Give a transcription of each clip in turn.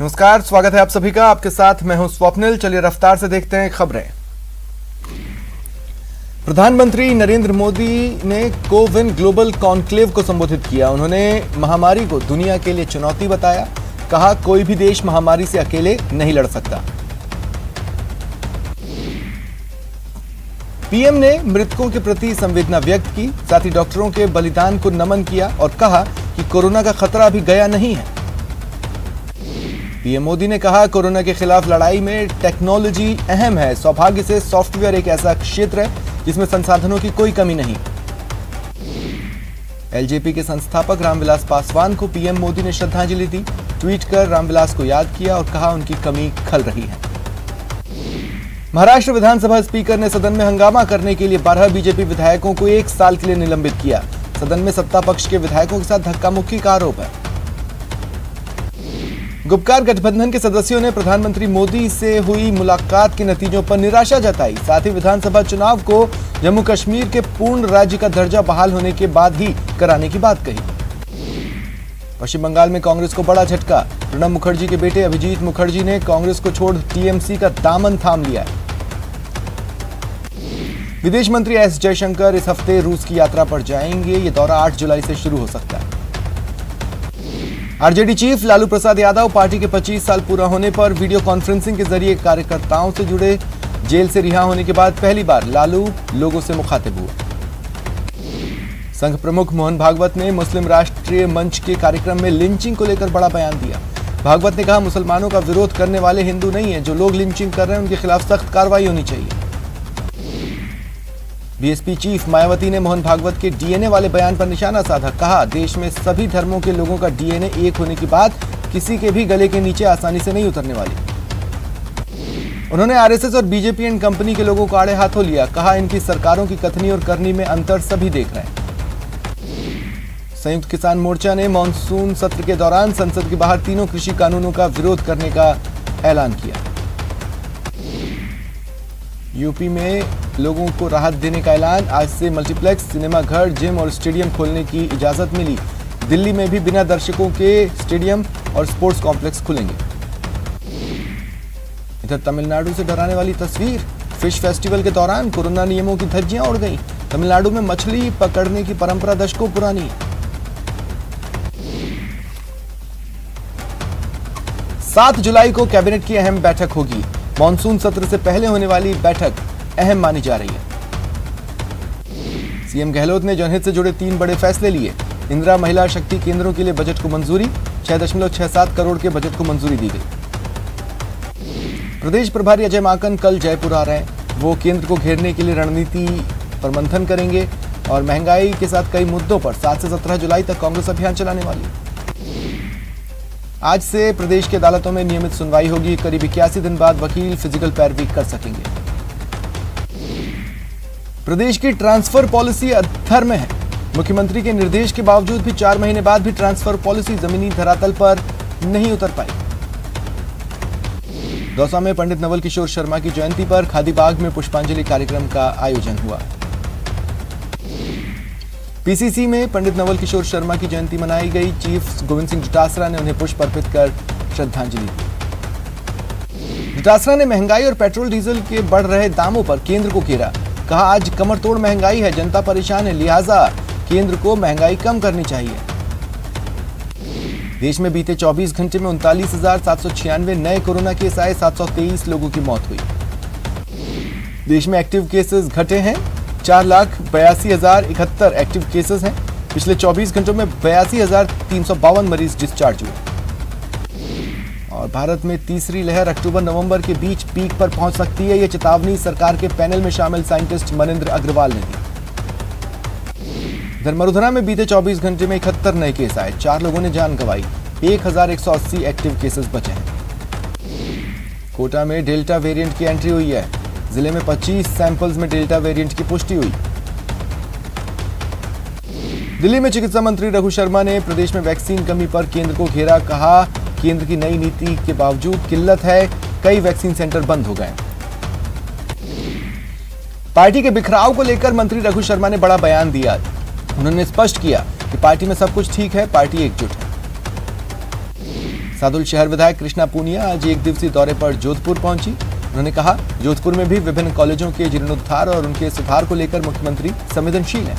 नमस्कार, स्वागत है आप सभी का। आपके साथ मैं हूं स्वप्निल। चलिए रफ्तार से देखते हैं खबरें। प्रधानमंत्री नरेंद्र मोदी ने कोविन ग्लोबल कॉन्क्लेव को संबोधित किया। उन्होंने महामारी को दुनिया के लिए चुनौती बताया। कहा, कोई भी देश महामारी से अकेले नहीं लड़ सकता। पीएम ने मृतकों के प्रति संवेदना व्यक्त की, साथ ही डॉक्टरों के बलिदान को नमन किया और कहा कि कोरोना का खतरा अभी गया नहीं है। पीएम मोदी ने कहा, कोरोना के खिलाफ लड़ाई में टेक्नोलॉजी अहम है। सौभाग्य से सॉफ्टवेयर एक ऐसा क्षेत्र है जिसमें संसाधनों की कोई कमी नहीं। एलजेपी के संस्थापक रामविलास पासवान को पीएम मोदी ने श्रद्धांजलि दी। ट्वीट कर रामविलास को याद किया और कहा, उनकी कमी खल रही है। महाराष्ट्र विधानसभा स्पीकर ने सदन में हंगामा करने के लिए 12 बीजेपी विधायकों को 1 साल के लिए निलंबित किया। सदन में सत्ता पक्ष के विधायकों के साथ धक्का मुक्की का आरोप है। गुपकार गठबंधन के सदस्यों ने प्रधानमंत्री मोदी से हुई मुलाकात के नतीजों पर निराशा जताई। साथ ही विधानसभा चुनाव को जम्मू कश्मीर के पूर्ण राज्य का दर्जा बहाल होने के बाद ही कराने की बात कही। पश्चिम बंगाल में कांग्रेस को बड़ा झटका। प्रणब मुखर्जी के बेटे अभिजीत मुखर्जी ने कांग्रेस को छोड़ टीएमसी का दामन थाम लिया है। विदेश मंत्री एस जयशंकर इस हफ्ते रूस की यात्रा पर जाएंगे। ये दौरा 8 जुलाई से शुरू हो सकता है। RJD chief Lalu Prasad Yadav party के 25 साल पूरा होने पर वीडियो कॉन्फ्रेंसिंग के जरिए कार्यकर्ताओं से जुड़े। जेल से रिहा होने के बाद पहली बार लालू लोगों से मुखातिब हुए। संघ प्रमुख मोहन भागवत ने मुस्लिम राष्ट्रीय मंच के कार्यक्रम में लिंचिंग को लेकर बड़ा बयान दिया। भागवत ने कहा, मुसलमानों का विरोध करने वाले हिंदू नहीं है। जो लोग लिंचिंग कर रहे हैं उनके खिलाफ सख्त कार्रवाई होनी चाहिए। बीएसपी चीफ मायावती ने मोहन भागवत के डीएनए वाले बयान पर निशाना साधा। कहा, देश में सभी धर्मों के लोगों का डीएनए एक होने की बात किसी के भी गले के नीचे आसानी से नहीं उतरने वाली। उन्होंने आरएसएस और बीजेपी एंड कंपनी के लोगों को आड़े हाथों लिया। कहा, इनकी सरकारों की कथनी और करनी में अंतर सभी देख रहे हैं। संयुक्त किसान मोर्चा ने मानसून सत्र के दौरान संसद के बाहर तीनों कृषि कानूनों का विरोध करने का ऐलान किया। यूपी में लोगों को राहत देने का ऐलान। आज से मल्टीप्लेक्स, सिनेमा घर, जिम और स्टेडियम खोलने की इजाजत मिली। दिल्ली में भी बिना दर्शकों के स्टेडियम और स्पोर्ट्स कॉम्प्लेक्स खुलेंगे। इधर तमिलनाडु से डराने वाली तस्वीर। फिश फेस्टिवल के दौरान कोरोना नियमों की धज्जियां उड़ गईं। तमिलनाडु में मछली पकड़ने की परंपरा दशकों पुरानी है। 7 जुलाई को कैबिनेट की अहम बैठक होगी। मॉनसून सत्र से पहले होने वाली बैठक अहम मानी जा रही है। सीएम गहलोत ने जनहित से जुड़े 3 बड़े फैसले लिए। इंदिरा महिला शक्ति केंद्रों के लिए बजट को मंजूरी। 6.67 करोड़ के बजट को मंजूरी दी गई। प्रदेश प्रभारी अजय माकन कल जयपुर आ रहे हैं। वो केंद्र को घेरने के लिए रणनीति पर मंथन करेंगे और महंगाई के साथ कई मुद्दों पर 7 से 17 जुलाई तक कांग्रेस अभियान चलाने वाली है। आज से प्रदेश की अदालतों में नियमित सुनवाई होगी। करीब 81 दिन बाद वकील फिजिकल पैरवी कर सकेंगे। प्रदेश की ट्रांसफर पॉलिसी अधर में है। मुख्यमंत्री के निर्देश के बावजूद भी 4 महीने बाद भी ट्रांसफर पॉलिसी जमीनी धरातल पर नहीं उतर पाई। दौसा में पंडित नवल किशोर शर्मा की जयंती पर खादीबाग में पुष्पांजलि कार्यक्रम का आयोजन हुआ। पीसीसी में पंडित नवल किशोर शर्मा की जयंती मनाई गई। चीफ गोविंद सिंह डोटासरा ने उन्हें पुष्प अर्पित कर श्रद्धांजलि दी। डोटासरा ने महंगाई और पेट्रोल डीजल के बढ़ रहे दामों पर केंद्र को घेरा। कहा, आज कमर तोड़ महंगाई है, जनता परेशान है, लिहाजा केंद्र को महंगाई कम करनी चाहिए। देश में बीते 24 घंटे में 39,796 नए कोरोना केस आए। 723 लोगों की मौत हुई। देश में एक्टिव केसेस घटे हैं। 4,82,071 एक्टिव केसेस हैं। पिछले 24 घंटों में 82,352 मरीज डिस्चार्ज हुए। और भारत में तीसरी लहर अक्टूबर-नवंबर के बीच पीक पर पहुंच सकती है। यह चेतावनी सरकार के पैनल में शामिल साइंटिस्ट मनिंद्र अग्रवाल ने दी। इधर मरुधना में बीते 24 घंटे में 71 नए केस आए। 4 लोगों ने जान गंवाई। 1,180 एक्टिव केसेस बचे हैं। कोटा में डेल्टा वेरिएंट की एंट्री हुई है। जिले में 25 सैंपल्स में डेल्टा वेरिएंट की पुष्टि हुई। दिल्ली में चिकित्सा मंत्री रघु शर्मा ने प्रदेश में वैक्सीन कमी पर केंद्र को घेरा। कहा, केंद्र की नई नीति के बावजूद किल्लत है, कई वैक्सीन सेंटर बंद हो गए। पार्टी के बिखराव को लेकर मंत्री रघु शर्मा ने बड़ा बयान दिया। उन्होंने स्पष्ट किया कि पार्टी में सब कुछ ठीक है, पार्टी एकजुट है। सादुल शहर विधायक कृष्णा पूनिया आज एक दिवसीय दौरे पर जोधपुर पहुंची। उन्होंने कहा, जोधपुर में भी विभिन्न कॉलेजों के जीर्णोद्धार और उनके सुधार को लेकर मुख्यमंत्री संवेदनशील हैं।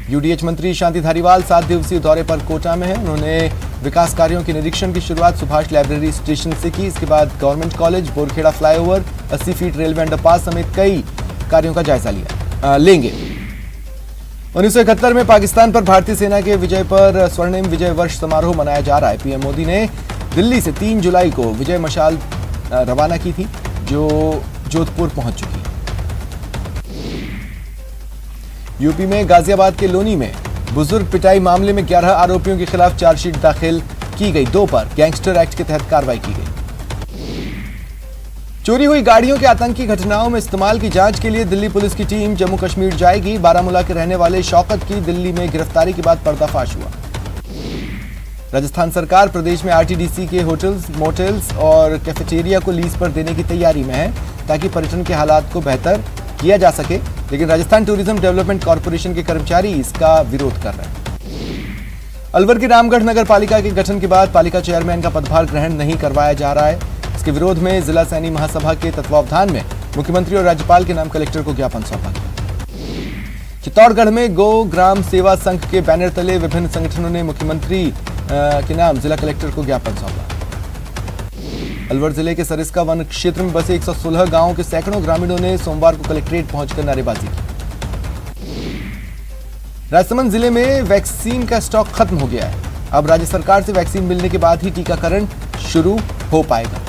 यूडीएच मंत्री शांति धारीवाल 7 दिवसीय दौरे पर कोटा में हैं। उन्होंने विकास कार्यों के निरीक्षण की शुरुआत सुभाष लाइब्रेरी स्टेशन से की। इसके बाद government college, Borkheda flyover, 80 feet railway underpass समेत कई कार्यों का जायजा लेंगे। 1971 में पाकिस्तान पर भारतीय सेना के विजय पर स्वर्णिम विजय वर्ष समारोह मनाया जा रहा है। पीएम मोदी ने दिल्ली से 3 जुलाई को विजय मशाल रवाना की थी, जो जोधपुर पहुंच चुकी है। यूपी में गाजियाबाद के लोनी में बुजुर्ग पिटाई मामले में 11 आरोपियों के खिलाफ चार्जशीट दाखिल की गई। 2 पर गैंगस्टर एक्ट के तहत कार्रवाई की गई। चोरी हुई गाड़ियों के आतंकी घटनाओं में इस्तेमाल की जांच के लिए दिल्ली पुलिस की टीम जम्मू कश्मीर जाएगी। बारामूला के रहने वाले शौकत की दिल्ली में गिरफ्तारी के बाद पर्दाफाश हुआ। राजस्थान सरकार प्रदेश में आरटीडीसी के होटल्स, मोटेल्स और कैफेटेरिया को लीज पर देने की तैयारी में है, ताकि पर्यटन के हालात को बेहतर किया जा सके। लेकिन राजस्थान टूरिज्म डेवलपमेंट कॉर्पोरेशन के कर्मचारी इसका विरोध कर रहे हैं। अलवर की रामगढ़ नगर पालिका के गठन के बाद पालिका चेयरमैन का पदभार ग्रहण नहीं करवाया जा रहा है। इसके विरोध में जिला सैनी महासभा के तत्वावधान में मुख्यमंत्री और राज्यपाल के नाम कलेक्टर को ज्ञापन सौंपा गया। चित्तौड़गढ़ में गो ग्राम सेवा संघ के बैनर तले विभिन्न संगठनों ने मुख्यमंत्री के नाम जिला कलेक्टर को ज्ञापन सौंपा। अलवर जिले के सरिस्का वन क्षेत्र में बसे 116 गांवों के सैकड़ों ग्रामीणों ने सोमवार को कलेक्ट्रेट पहुंचकर नारेबाजी की। राजसमंद जिले में वैक्सीन का स्टॉक खत्म हो गया है। अब राज्य सरकार से वैक्सीन मिलने के बाद ही टीकाकरण शुरू हो पाएगा।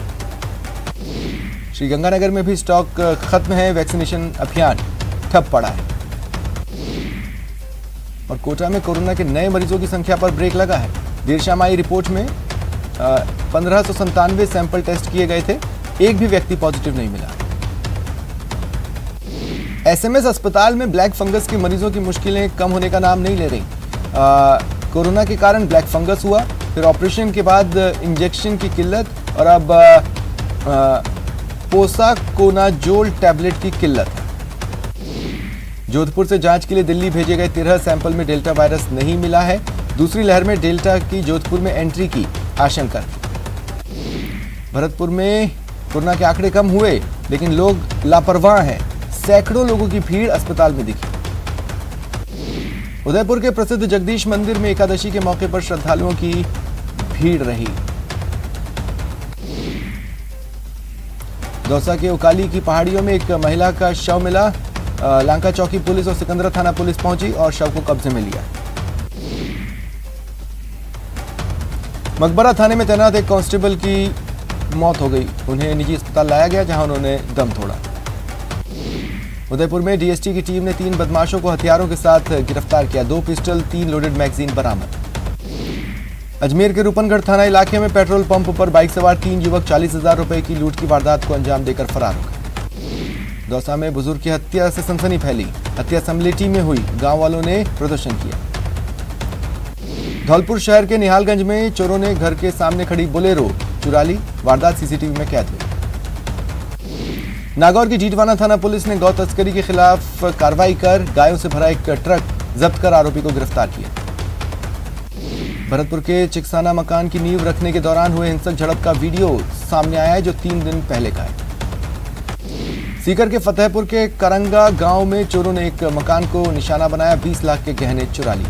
श्रीगंगानगर में भी स्टॉक खत्म है। वैक्सीनेशन अभियान ठप पड़ा है। और कोटा में कोरोना के नए मरीजों की संख्या पर ब्रेक लगा है। देर शाम आई रिपोर्ट में 1597 सैंपल टेस्ट किए गए थे, एक भी व्यक्ति पॉजिटिव नहीं मिला। एसएमएस अस्पताल में ब्लैक फंगस के मरीजों की मुश्किलें कम होने का नाम नहीं ले रही। कोरोना के कारण ब्लैक फंगस हुआ, फिर ऑपरेशन के बाद इंजेक्शन की किल्लत और अब पोसाकोनाजोल टैबलेट की किल्लत है। जोधपुर से जांच के लिए दिल्ली भेजे गए 13 सैंपल में डेल्टा वायरस नहीं मिला है। दूसरी लहर में डेल्टा की जोधपुर में एंट्री की आशंका थी। भरतपुर में कोरोना के आंकड़े कम हुए, लेकिन लोग लापरवाह हैं। सैकड़ों लोगों की भीड़ अस्पताल में दिखी। उदयपुर के प्रसिद्ध जगदीश मंदिर में एकादशी के मौके पर श्रद्धालुओं की भीड़ रही। दौसा के उकाली की पहाड़ियों में एक महिला का शव मिला। लांका चौकी पुलिस और सिकंदरा थाना पुलिस पहुंची और शव को कब्जे में लिया। मकबरा थाने में तैनात एक कांस्टेबल की मौत हो गई। उन्हें निजी अस्पताल लाया गया, जहां उन्होंने दम तोड़ा। उदयपुर में डीएसटी की टीम ने 3 बदमाशों को हथियारों के साथ गिरफ्तार किया। 2 पिस्टल, 3 लोडेड मैगजीन बरामद। अजमेर के रूपनगढ़ थाना इलाके में पेट्रोल पंप पर बाइक सवार 3 युवक 40,000 रुपए की लूट की वारदात को अंजाम देकर फरार हो गए। दौसा में बुजुर्ग की हत्या से सनसनी फैली। हत्या समलेटी में हुई, गांव वालों ने प्रदर्शन किया। धौलपुर शहर के निहालगंज में चोरों ने घर के सामने खड़ी बोलेरो चुरा ली। वारदात सीसीटीवी में कैद हुई। नागौर की जीटवाना थाना पुलिस ने गौ तस्करी के खिलाफ कार्रवाई कर गायों से भरा एक ट्रक जब्त कर आरोपी को गिरफ्तार किया। भरतपुर के चिकसाना मकान की नींव रखने के दौरान हुए हिंसक झड़प का वीडियो सामने आया है, जो 3 दिन पहले का है। सीकर के फतेहपुर के करंगा गांव में चोरों ने एक मकान को निशाना बनाया। 20 लाख के गहने चुरा लिए।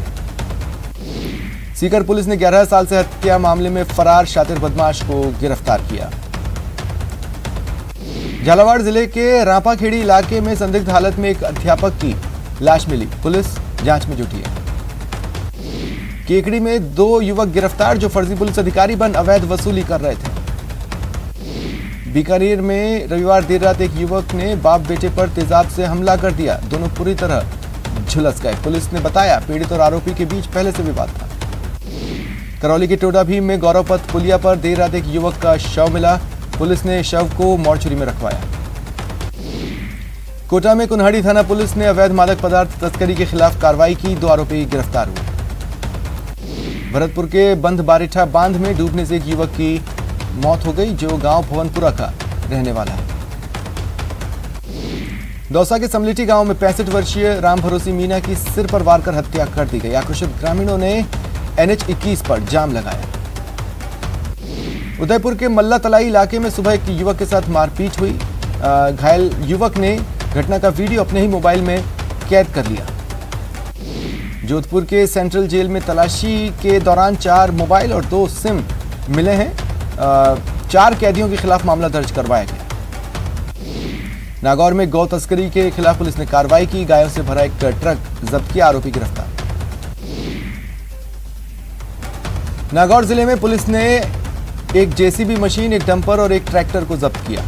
सीकर पुलिस ने 11 साल से हत्या मामले में फरार शातिर बदमाश को गिरफ्तार किया। झालावाड़ जिले के रांपाखेड़ी इलाके में संदिग्ध हालत में एक अध्यापक की लाश मिली। पुलिस जांच में जुटी है। केकड़ी में 2 युवक गिरफ्तार, जो फर्जी पुलिस अधिकारी बन अवैध वसूली कर रहे थे। बीकानेर में रविवार देर रात एक युवक ने बाप बेटे पर तेजाब से हमला कर दिया। दोनों पूरी तरह झुलस गए। पुलिस ने बताया, पीड़ित और आरोपी के बीच पहले से विवाद था। करौली के टोडा भीम में गौरवपथ पुलिया पर देर रात एक युवक का शव मिला। पुलिस ने शव को मोर्चरी में रखवाया। कोटा में कुन्हाड़ी थाना पुलिस ने अवैध मादक पदार्थ तस्करी के खिलाफ कार्रवाई की। 2 आरोपी गिरफ्तार हुए। भरतपुर के बंध बारिठा बांध में डूबने से एक युवक की मौत हो गई, जो गांव भवनपुरा का रहने वाला है। दौसा के समलेटी गांव में 65 वर्षीय राम भरोसी मीना की सिर पर वार कर हत्या कर दी गई। आक्रोशित ग्रामीणों ने NH 21 पर जाम लगाया। उदयपुर के मल्ला तलाई इलाके में सुबह एक युवक के साथ मारपीट हुई। घायल युवक ने घटना का वीडियो अपने ही मोबाइल में कैद कर लिया। जोधपुर के सेंट्रल जेल में तलाशी के दौरान 4 मोबाइल और 2 सिम मिले हैं। 4 कैदियों के खिलाफ मामला दर्ज करवाया गया। नागौर में गौ तस्करी के खिलाफ पुलिस ने कार्रवाई की। गायों से भरा एक ट्रक जब्त किया, आरोपी गिरफ्तार। नागौर जिले में पुलिस ने एक जेसीबी मशीन, एक डंपर और एक ट्रैक्टर को जब्त किया।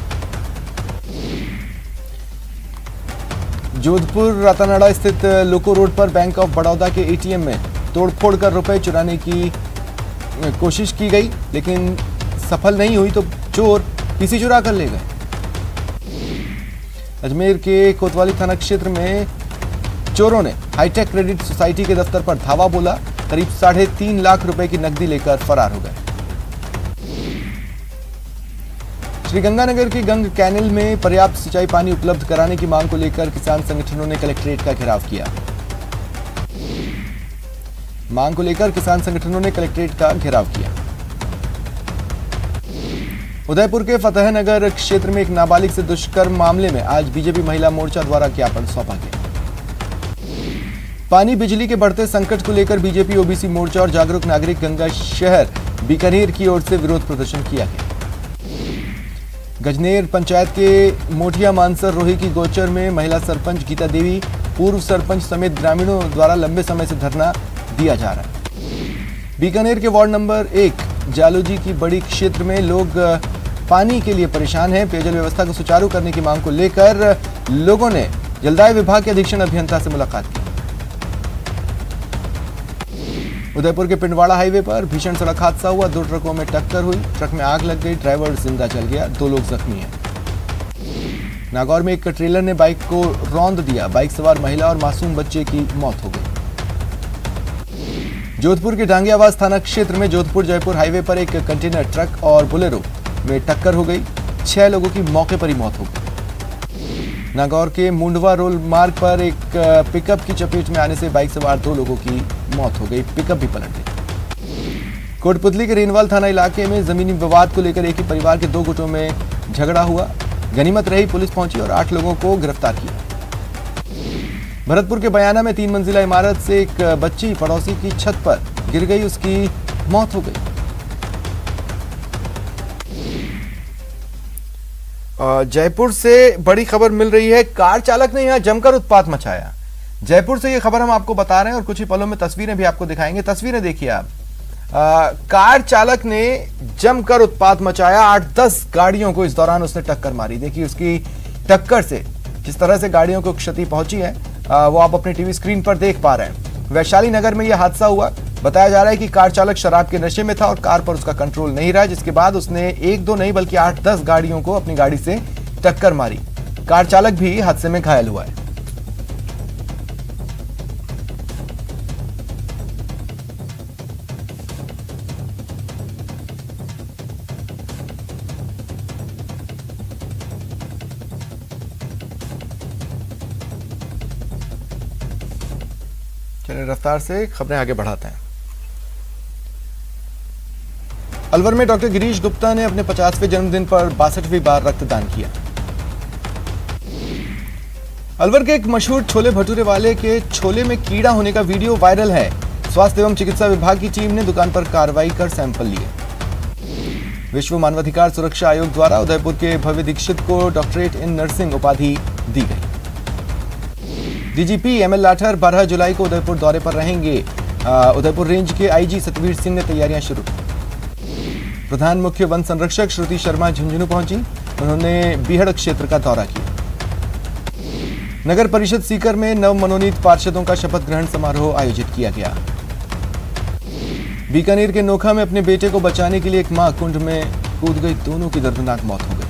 जोधपुर रातानाडा स्थित लोको रोड पर बैंक ऑफ बड़ौदा के एटीएम में तोड़फोड़ कर रुपए चुराने की कोशिश की गई, लेकिन सफल नहीं हुई तो चोर पीसी चुरा कर ले गए। अजमेर के कोतवाली थाना क्षेत्र में चोरों ने हाईटेक क्रेडिट सोसाइटी के दफ्तर पर धावा बोला। करीब 3.5 लाख रुपए की नकदी लेकर फरार हो गए। श्रीगंगानगर के गंग कैनल में पर्याप्त सिंचाई पानी उपलब्ध कराने की मांग को लेकर किसान संगठनों ने कलेक्ट्रेट का घेराव किया। मांग को लेकर किसान संगठनों ने कलेक्ट्रेट का घेराव किया। उदयपुर के फतेहनगर क्षेत्र में एक नाबालिग से दुष्कर्म मामले में आज बीजेपी महिला मोर्चा द्वारा ज्ञापन सौंपा गया। पानी बिजली के बढ़ते संकट को लेकर बीजेपी ओबीसी मोर्चा और जागरूक नागरिक गंगा शहर बीकानेर की ओर से विरोध प्रदर्शन किया गया। गजनेर पंचायत के मोटिया मानसर रोही की गोचर में महिला सरपंच गीता देवी, पूर्व सरपंच समेत ग्रामीणों द्वारा लंबे समय से धरना दिया जा रहा है। बीकानेर के वार्ड नंबर 1 जालोजी की बड़ी क्षेत्र में लोग पानी के लिए परेशान हैं। पेयजल व्यवस्था को सुचारू करने की मांग को लेकर लोगों ने जलदाय विभाग के अधीक्षण अभियंता से मुलाकात की। उदयपुर के पिंडवाड़ा हाईवे पर भीषण सड़क हादसा हुआ। 2 ट्रकों में टक्कर हुई, ट्रक में आग लग गई, ड्राइवर जिंदा जल गया, 2 लोग जख्मी हैं। नागौर में एक ट्रेलर ने बाइक को रौंद दिया, बाइक सवार महिला और मासूम बच्चे की मौत हो गई। जोधपुर के डांगियावास थाना क्षेत्र में जोधपुर जयपुर हाईवे पर एक कंटेनर ट्रक और बोलेरो में टक्कर हो गई, 6 लोगों की मौके पर ही मौत हो गई। नागौर के मुंडवा रोल मार्ग पर एक पिकअप की चपेट में आने से बाइक सवार 2 लोगों की मौत हो गई, पिकअप भी पलट गई। कोटपुतली के रेनवाल थाना इलाके में जमीनी विवाद को लेकर एक ही परिवार के 2 गुटों में झगड़ा हुआ। गनीमत रही पुलिस पहुंची और 8 लोगों को गिरफ्तार किया। भरतपुर के बयाना में 3 मंजिला इमारत से एक बच्ची पड़ोसी की छत पर गिर गई, उसकी मौत हो गई। जयपुर से बड़ी खबर मिल रही है, कार चालक ने यहां जमकर उत्पात मचाया। जयपुर से ये खबर हम आपको बता रहे हैं और कुछ ही पलों में तस्वीरें भी आपको दिखाएंगे। तस्वीरें देखिए आप। कार चालक ने जमकर उत्पात मचाया। 8-10 गाड़ियों को इस दौरान उसने टक्कर मारी। देखिए उसकी टक्कर से जिस तरह से गाड़ियों को क्षति पहुंची है वो आप अपने टीवी स्क्रीन पर देख पा रहे हैं। वैशाली नगर में यह हादसा हुआ। बताया जा रहा है कि कार चालक शराब के नशे में था और कार पर उसका कंट्रोल नहीं रहा, जिसके बाद उसने 1-2 नहीं बल्कि 8-10 गाड़ियों को अपनी गाड़ी से टक्कर मारी। कार चालक भी हादसे में घायल हुआ है। चलिए रफ्तार से खबरें आगे बढ़ाते हैं। अलवर में डॉक्टर गिरीश गुप्ता ने अपने 50वें जन्मदिन पर 62वीं बार रक्तदान किया। अलवर के एक मशहूर छोले भटूरे वाले के छोले में कीड़ा होने का वीडियो वायरल है। स्वास्थ्य एवं चिकित्सा विभाग की टीम ने दुकान पर कार्रवाई कर सैंपल लिए। विश्व मानवाधिकार सुरक्षा आयोग द्वारा उदयपुर के भव्य दीक्षित को डॉक्टरेट इन नर्सिंग उपाधि दी गई। डीजीपी एमएल लाठर 12 जुलाई को उदयपुर दौरे पर रहेंगे। उदयपुर रेंज के आईजी सतवीर सिंह ने तैयारियां शुरू। प्रधान मुख्य वन संरक्षक श्रुति शर्मा झुंझुनू पहुंची। उन्होंने बीहड़ क्षेत्र का दौरा किया। नगर परिषद सीकर में नव मनोनीत पार्षदों का शपथ ग्रहण समारोह आयोजित किया गया। बीकानेर के नोखा में अपने बेटे को बचाने के लिए एक मां कुंड में कूद गई, दोनों की दर्दनाक मौत हो गई।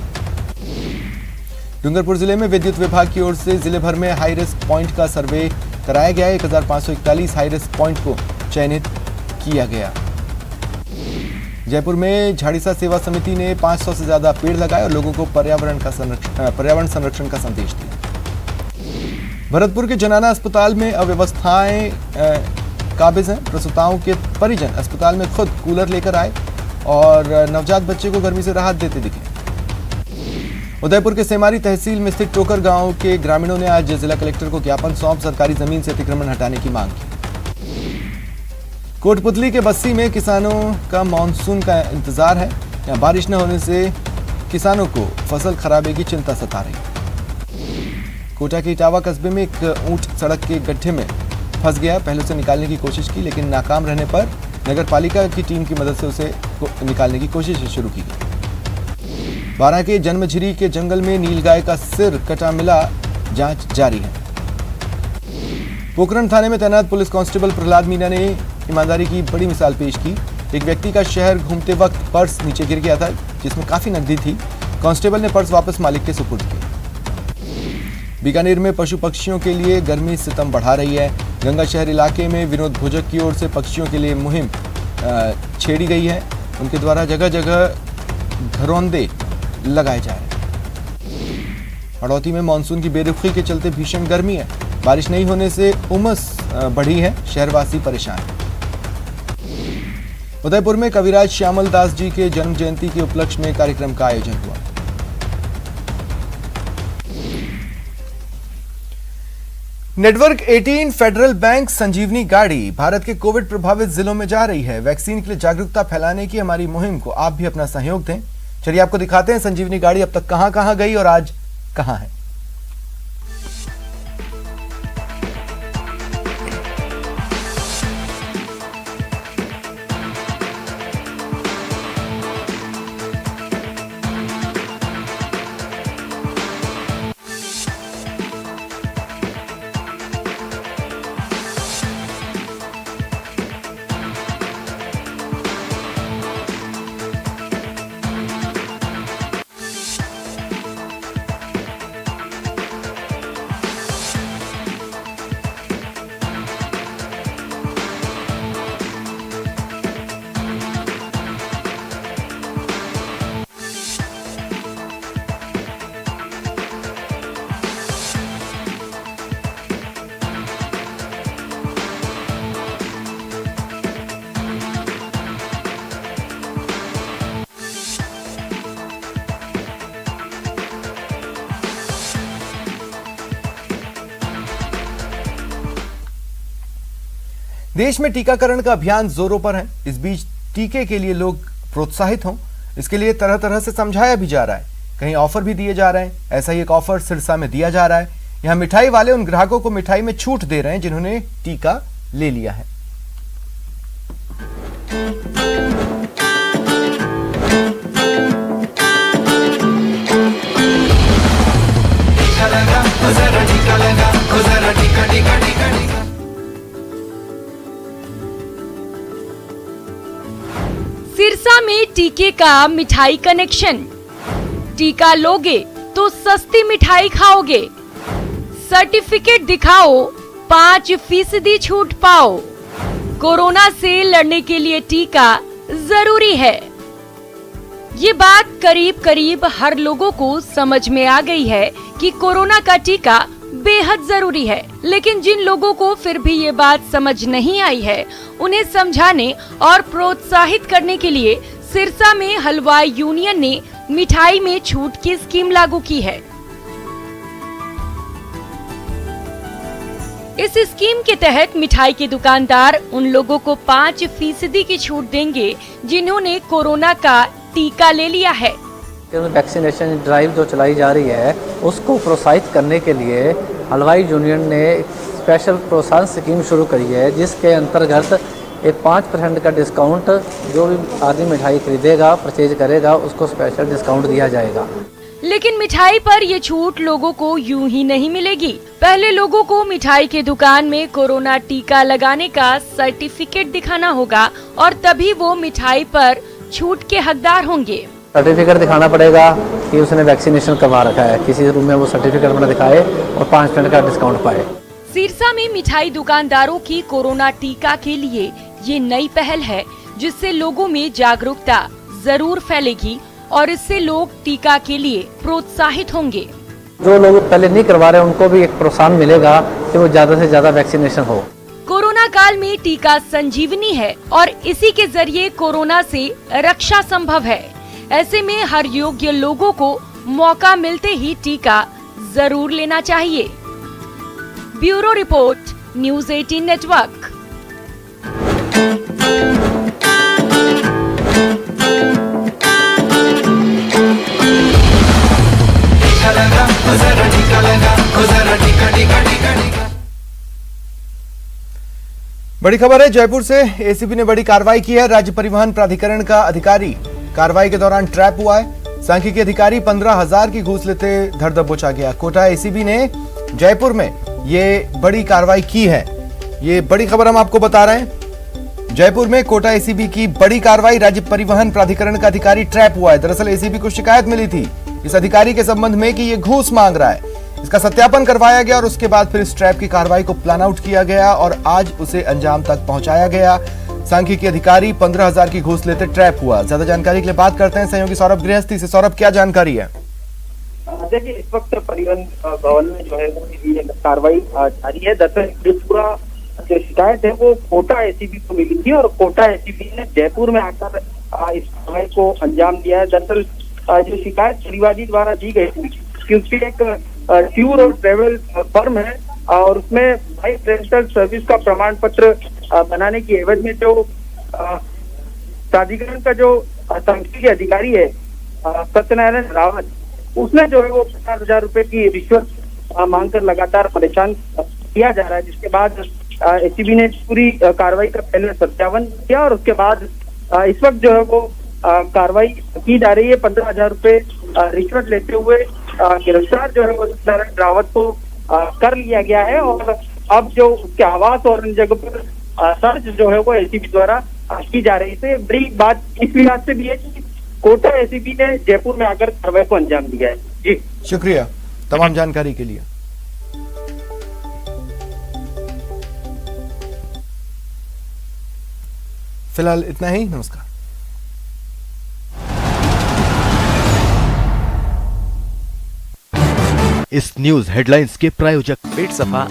डूंगरपुर जिले में विद्युत विभाग की ओर से जिले भर में हाई रिस्क पॉइंट का सर्वे कराया गया। 1541 हाई रिस्क पॉइंट को चयनित किया गया। जयपुर में झाड़ीसा सेवा समिति ने 500 से ज्यादा पेड़ लगाए और लोगों को पर्यावरण संरक्षण का संदेश दिया। भरतपुर के जनाना अस्पताल में अव्यवस्थाएं काबिज हैं। प्रसूताओं के परिजन अस्पताल में खुद कूलर लेकर आए। और नवजात बच्चे को गर्मी से राहत देते दिखे। उदयपुर के सेमारी तहसील में स्थित टोकर गांव के ग्रामीणों ने आज जिला कलेक्टर को ज्ञापन सौंप सरकारी जमीन से अतिक्रमण हटाने की मांग की। कोटपुतली के बस्सी में किसानों का मानसून का इंतजार है। यहाँ बारिश न होने से किसानों को फसल खराबे की चिंता सता रही है। कोटा के इटावा कस्बे में एक ऊंट सड़क के गड्ढे में फंस गया। पहले उसे निकालने की कोशिश की, लेकिन नाकाम रहने पर नगर पालिका की टीम की मदद से उसे निकालने की कोशिश शुरू की गई। बारां के जन्मझिरी के जंगल में नीलगाय का सिर कटा मिला, जांच जारी है। पोखरण थाने में तैनात पुलिस कांस्टेबल प्रहलाद मीना ने ईमानदारी की बड़ी मिसाल पेश की। एक व्यक्ति का शहर घूमते वक्त पर्स नीचे गिर गया था, जिसमें काफी नकदी थी। कांस्टेबल ने पर्स वापस मालिक के सुपुर्द किया। बीकानेर में पशु पक्षियों के लिए गर्मी सितम बढ़ा रही है। गंगा शहर इलाके में विनोद भोजक की ओर से पक्षियों के लिए मुहिम छेड़ी गई है। उनके द्वारा जगह जगह घरौंदे लगाए जा रहे हैं। हड़ौती में मानसून की बेरुखी के चलते भीषण गर्मी है। बारिश नहीं होने से उमस बढ़ी है, शहरवासी परेशान है। उदयपुर में कविराज श्यामल दास जी के जन्म जयंती के उपलक्ष्य में कार्यक्रम का आयोजन हुआ। नेटवर्क 18 फेडरल बैंक संजीवनी गाड़ी भारत के कोविड प्रभावित जिलों में जा रही है। वैक्सीन के लिए जागरूकता फैलाने की हमारी मुहिम को आप भी अपना सहयोग दें। चलिए आपको दिखाते हैं संजीवनी गाड़ी अब तक कहां कहां गई और आज कहां है। देश में टीकाकरण का अभियान जोरों पर है। इस बीच टीके के लिए लोग प्रोत्साहित हों, इसके लिए तरह तरह से समझाया भी जा रहा है। कहीं ऑफर भी दिए जा रहे हैं। ऐसा ही एक ऑफर सिरसा में दिया जा रहा है। यहाँ मिठाई वाले उन ग्राहकों को मिठाई में छूट दे रहे हैं जिन्होंने टीका ले लिया है। सिरसा में टीके का मिठाई कनेक्शन। टीका लोगे तो सस्ती मिठाई खाओगे। सर्टिफिकेट दिखाओ, 5% छूट पाओ। कोरोना से लड़ने के लिए टीका जरूरी है। ये बात करीब करीब हर लोगों को समझ में आ गई है कि कोरोना का टीका बेहद जरूरी है। लेकिन जिन लोगों को फिर भी ये बात समझ नहीं आई है, उन्हें समझाने और प्रोत्साहित करने के लिए सिरसा में हलवाई यूनियन ने मिठाई में छूट की स्कीम लागू की है। इस स्कीम के तहत मिठाई के दुकानदार उन लोगों को 5% की छूट देंगे जिन्होंने कोरोना का टीका ले लिया है। वैक्सीनेशन ड्राइव जो चलाई जा रही है उसको प्रोत्साहित करने के लिए हलवाई यूनियन ने स्पेशल प्रोत्साहन स्कीम शुरू करी है, जिसके अंतर्गत एक 5% का डिस्काउंट जो भी आदमी मिठाई खरीदेगा, परचेज करेगा, उसको स्पेशल डिस्काउंट दिया जाएगा। लेकिन मिठाई पर ये छूट लोगों को यूं ही नहीं मिलेगी। पहले लोगों को मिठाई के दुकान में कोरोना टीका लगाने का सर्टिफिकेट दिखाना होगा और तभी वो मिठाई पर छूट के हकदार होंगे। सर्टिफिकेट दिखाना पड़ेगा कि उसने वैक्सीनेशन करवा रखा है, किसी रूम में वो सर्टिफिकेट अपना दिखाए और 5% का डिस्काउंट पाए। सिरसा में मिठाई दुकानदारों की कोरोना टीका के लिए ये नई पहल है, जिससे लोगों में जागरूकता जरूर फैलेगी और इससे लोग टीका के लिए प्रोत्साहित होंगे। जो लोग पहले नहीं करवा रहे उनको भी एक प्रोत्साहन मिलेगा कि वो ज्यादा से ज्यादा वैक्सीनेशन हो। कोरोना कोरोना काल में टीका संजीवनी है और इसी के जरिए कोरोना से रक्षा संभव है। ऐसे में हर योग्य लोगों को मौका मिलते ही टीका जरूर लेना चाहिए। Bureau report, news 18 network. बड़ी खबर है, जयपुर से एसीबी ने बड़ी कार्रवाई की है। राज्य परिवहन प्राधिकरण का अधिकारी कार्रवाई के दौरान ट्रैप हुआ है। सांख्यिकी अधिकारी 15,000 की घूस लेते धर दबोचा गया। कोटा एसीबी ने जयपुर में ये बड़ी कार्रवाई की है। ये बड़ी खबर हम आपको बता रहे हैं। जयपुर में कोटा एसीबी की बड़ी कार्रवाई, राज्य परिवहन प्राधिकरण का अधिकारी ट्रैप हुआ है। दरअसल एसीबी को शिकायत मिली थी इस अधिकारी के संबंध में कि ये घूस मांग रहा है। इसका सत्यापन करवाया गया और उसके बाद फिर इस ट्रैप की कार्रवाई को प्लान आउट किया गया और आज उसे अंजाम तक पहुंचाया गया। सांख्यिकी अधिकारी 15,000 की घूस लेते ट्रैप हुआ। ज्यादा जानकारी के लिए बात करते हैं सहयोगी सौरभ गृहस्थी से। सौरभ, क्या जानकारी है? देखिए, इस वक्त परिवहन भवन में जो है वो ये कार्रवाई जारी है। दरअसल पूरा जो शिकायत है वो कोटा एसीबी को मिली थी और कोटा एसीबी ने जयपुर में आकर इस कार्रवाई को अंजाम दिया है। दरअसल जो शिकायत परिवादी द्वारा दी गई थी क्योंकि एक टूर और ट्रेवल फर्म है और उसमें बाइक रेंटल सर्विस का प्रमाण पत्र बनाने की एवज में जो प्राधिकरण का जो सांख्यिकी अधिकारी है सत्यनारायण रावत, उसने जो है वो 50,000 रुपए की रिश्वत मांगकर लगातार परेशान किया जा रहा है। जिसके बाद एसीबी ने पूरी कार्रवाई का पहले सत्यापन किया और उसके बाद इस वक्त जो है वो कार्रवाई की जा रही है। 15,000 रुपए रिश्वत लेते हुए गिरफ्तार जो है वो सत्यनारायण रावत को कर लिया गया है और अब जो उसके आवास और अन्य जगह पर सर्च जो है वो एसीबी द्वारा की जा रही है। बड़ी बात इस लिहाज से भी है कि कोटा एसीबी ने जयपुर में आकर कार्रवाई को अंजाम दिया है। जी शुक्रिया तमाम जानकारी के लिए। फिलहाल इतना ही, नमस्कार। इस न्यूज हेडलाइंस के प्रायोजक पेट सफा